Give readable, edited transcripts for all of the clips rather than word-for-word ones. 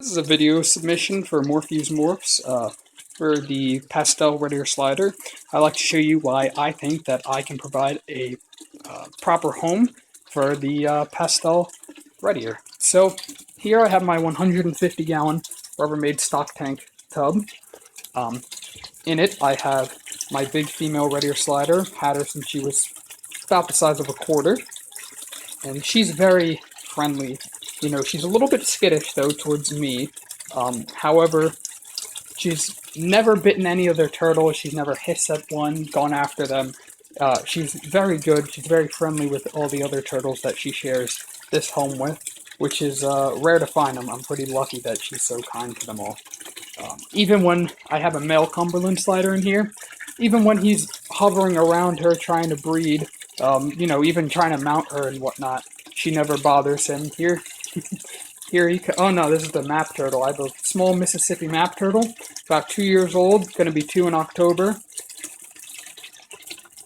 This is a video submission for Morphew'sMorphs for the pastel red ear slider. I'd like to show you why I think that I can provide a proper home for the pastel red ear. So here I have my 150-gallon Rubbermaid stock tank tub. In it I have my big female red ear slider. Had her since she was about the size of a quarter. And she's very friendly. You know, she's a little bit skittish, though, towards me. However, she's never bitten any of their turtles. She's never hissed at one, gone after them. She's very good. She's very friendly with all the other turtles that she shares this home with, which is rare to find. I'm pretty lucky that she's so kind to them all. Even when I have a male Cumberland slider in here, even when he's hovering around her trying to breed, you know, even trying to mount her and whatnot, she never bothers him. Here he oh no, this is the map turtle. I have a small Mississippi map turtle, about 2 years old, going to be 2 in October.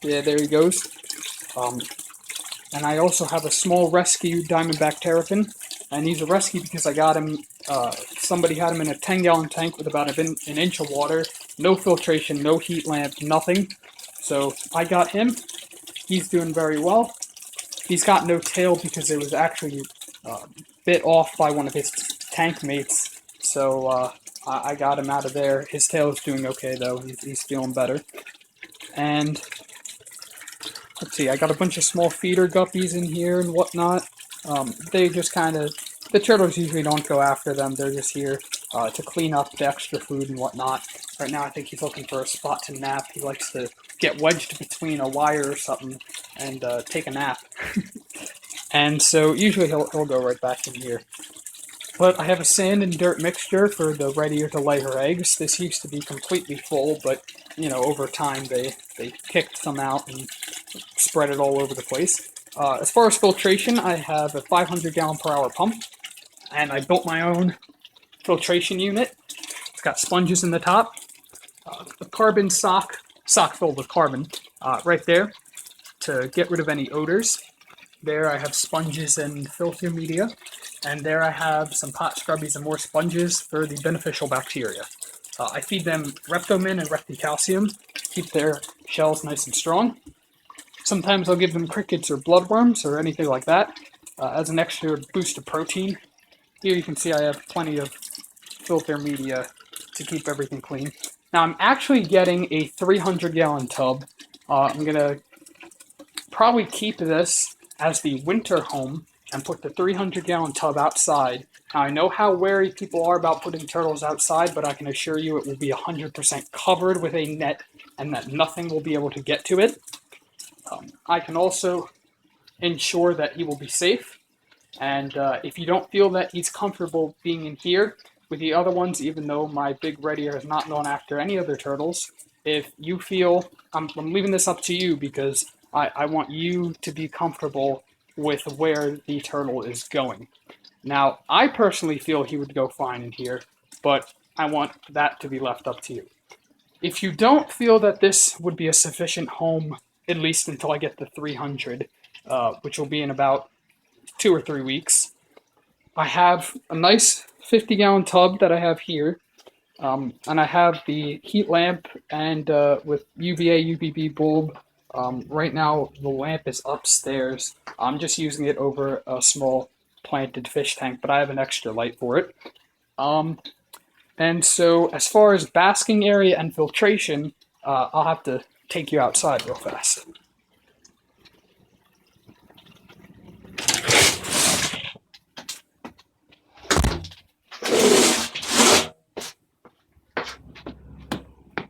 Yeah, there he goes. And I also have a small rescue diamondback terrapin, and he's a rescue because I got him, somebody had him in a 10-gallon tank with about an inch of water, no filtration, no heat lamp, nothing. So I got him. He's doing very well. He's got no tail because it was actually bit off by one of his tank mates. So I got him out of there. His tail is doing okay, though. He's feeling better. And let's see, I got a bunch of small feeder guppies in here and whatnot. They just kind of, the turtles usually don't go after them. They're just here to clean up the extra food and whatnot. Right now I think he's looking for a spot to nap. He likes to get wedged between a wire or something and take a nap. And so usually he'll go right back in here. But I have a sand and dirt mixture for the red ear to lay her eggs. This used to be completely full, but you know, over time they kicked some out and spread it all over the place. As far as filtration, I have a 500-gallon-per-hour pump, and I built my own filtration unit. It's got sponges in the top, a carbon sock filled with carbon right there to get rid of any odors. There I have sponges and filter media, and there I have some pot scrubbies and more sponges for the beneficial bacteria. I feed them reptomin and repticalcium, keep their shells nice and strong. Sometimes I'll give them crickets or bloodworms or anything like that as an extra boost of protein. Here you can see I have plenty of filter media to keep everything clean. Now I'm actually getting a 300-gallon tub. I'm going to probably keep this as the winter home and put the 300-gallon tub outside. Now I know how wary people are about putting turtles outside, but I can assure you it will be 100% covered with a net and that nothing will be able to get to it. I can also ensure that he will be safe, and if you don't feel that he's comfortable being in here with the other ones, even though my big red ear has not gone after any other turtles, if you feel, I'm leaving this up to you because I want you to be comfortable with where the turtle is going. Now, I personally feel he would go fine in here, but I want that to be left up to you. If you don't feel that this would be a sufficient home, at least until I get the 300, which will be in about 2 or 3 weeks, I have a nice 50-gallon tub that I have here, and I have the heat lamp and with UVA, UVB bulb. Right now, the lamp is upstairs. I'm just using it over a small planted fish tank, but I have an extra light for it. And so, as far as basking area and filtration, I'll have to take you outside real fast.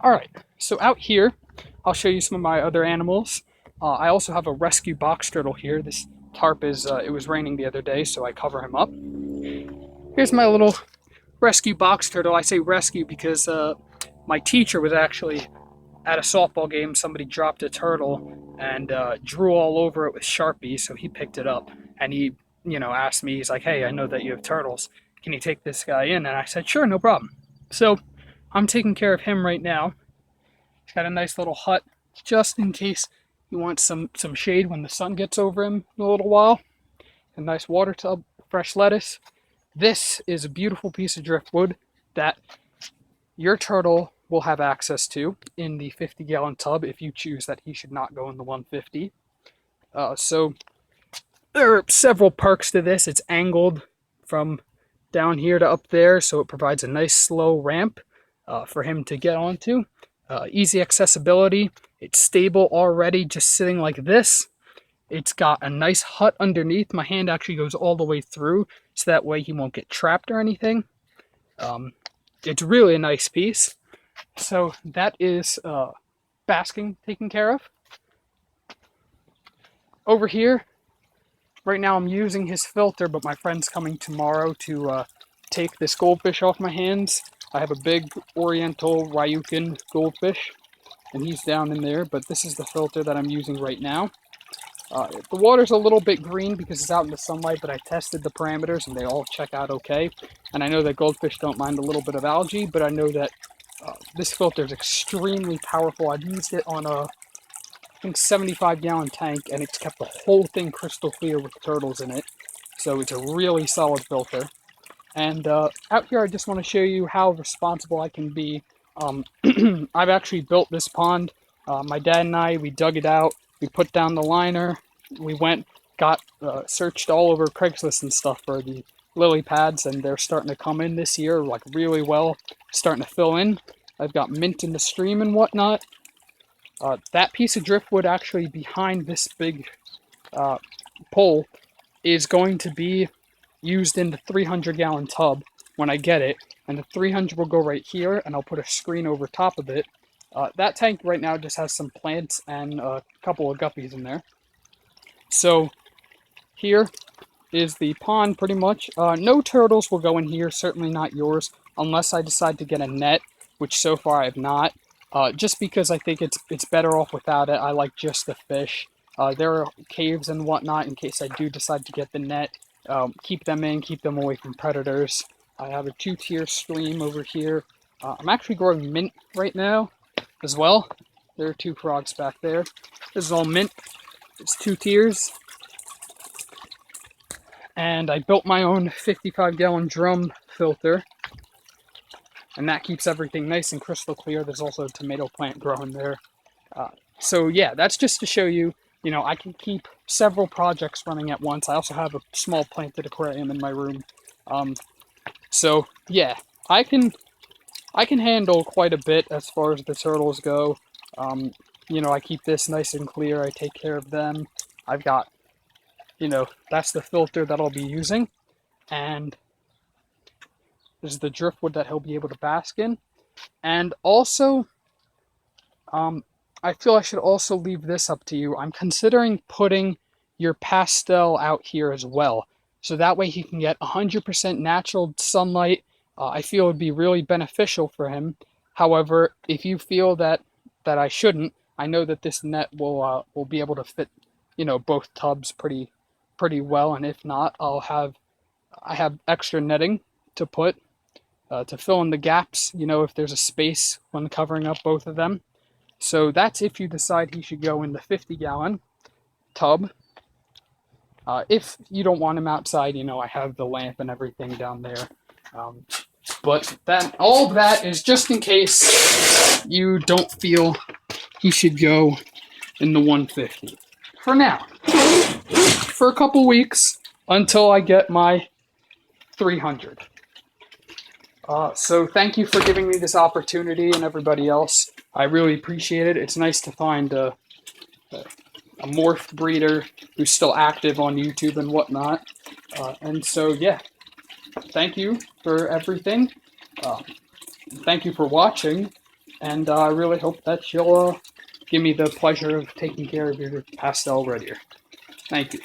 Alright, so out here, I'll show you some of my other animals. I also have a rescue box turtle here. This tarp is, it was raining the other day, so I cover him up. Here's my little rescue box turtle. I say rescue because my teacher was actually at a softball game. Somebody dropped a turtle and drew all over it with Sharpie, so he picked it up. And he, you know, asked me, he's like, hey, I know that you have turtles. Can you take this guy in? And I said, sure, no problem. So I'm taking care of him right now. He's got a nice little hut just in case he wants some shade when the sun gets over him in a little while. A nice water tub, fresh lettuce. this is a beautiful piece of driftwood that your turtle will have access to in the 50-gallon tub if you choose that he should not go in the 150. So there are several perks to this. It's angled from down here to up there, so it provides a nice slow ramp for him to get onto. Easy accessibility. It's stable already just sitting like this. It's got a nice hut underneath. My hand actually goes all the way through, so that way he won't get trapped or anything. It's really a nice piece. So that is basking taken care of. Over here, right now I'm using his filter, but my friend's coming tomorrow to take this goldfish off my hands. I have a big Oriental Ryukin goldfish, and he's down in there, but this is the filter that I'm using right now. The water's a little bit green because it's out in the sunlight, but I tested the parameters and they all check out okay. And I know that goldfish don't mind a little bit of algae, but I know that this filter is extremely powerful. I've used it on a, I think, 75-gallon tank, and it's kept the whole thing crystal clear with turtles in it. So it's a really solid filter. And out here, I just want to show you how responsible I can be. I've actually built this pond. My dad and I, we dug it out. We put down the liner. We went, searched all over Craigslist and stuff for the lily pads, and they're starting to come in this year, like really well, starting to fill in. I've got mint in the stream and whatnot. That piece of driftwood actually behind this big pole is going to be used in the 300-gallon tub when I get it, and the 300 will go right here, and I'll put a screen over top of it. That tank right now just has some plants and a couple of guppies in there. So here is the pond pretty much. No turtles will go in here, certainly not yours, unless I decide to get a net, which so far I have not. Just because I think it's better off without it. I like just the fish. There are caves and whatnot in case I do decide to get the net. Keep them in, keep them away from predators. I have a 2-tier stream over here. I'm actually growing mint right now as well. There are 2 frogs back there. This is all mint. It's 2 tiers. And I built my own 55-gallon drum filter. And that keeps everything nice and crystal clear. There's also a tomato plant growing there. So yeah, that's just to show you, I can keep several projects running at once. I also have a small planted aquarium in my room. So yeah, I can handle quite a bit as far as the turtles go. I keep this nice and clear. I take care of them. I've got, that's the filter that I'll be using. And this is the driftwood that he'll be able to bask in. And also, I feel I should also leave this up to you. I'm considering putting your pastel out here as well. So that way he can get 100% natural sunlight. I feel it would be really beneficial for him. However, if you feel that I shouldn't, I know that this net will be able to fit, both tubs pretty well. And if not, I have extra netting to put to fill in the gaps. If there's a space when covering up both of them. So that's if you decide he should go in the 50-gallon tub. If you don't want him outside, I have the lamp and everything down there. But all of that is just in case you don't feel he should go in the 150. For now. For a couple weeks until I get my 300. So thank you for giving me this opportunity, and everybody else. I really appreciate it. It's nice to find a morph breeder who's still active on YouTube and whatnot. And so, yeah, thank you for everything. Thank you for watching, and I really hope that you'll give me the pleasure of taking care of your pastel red ear. Thank you.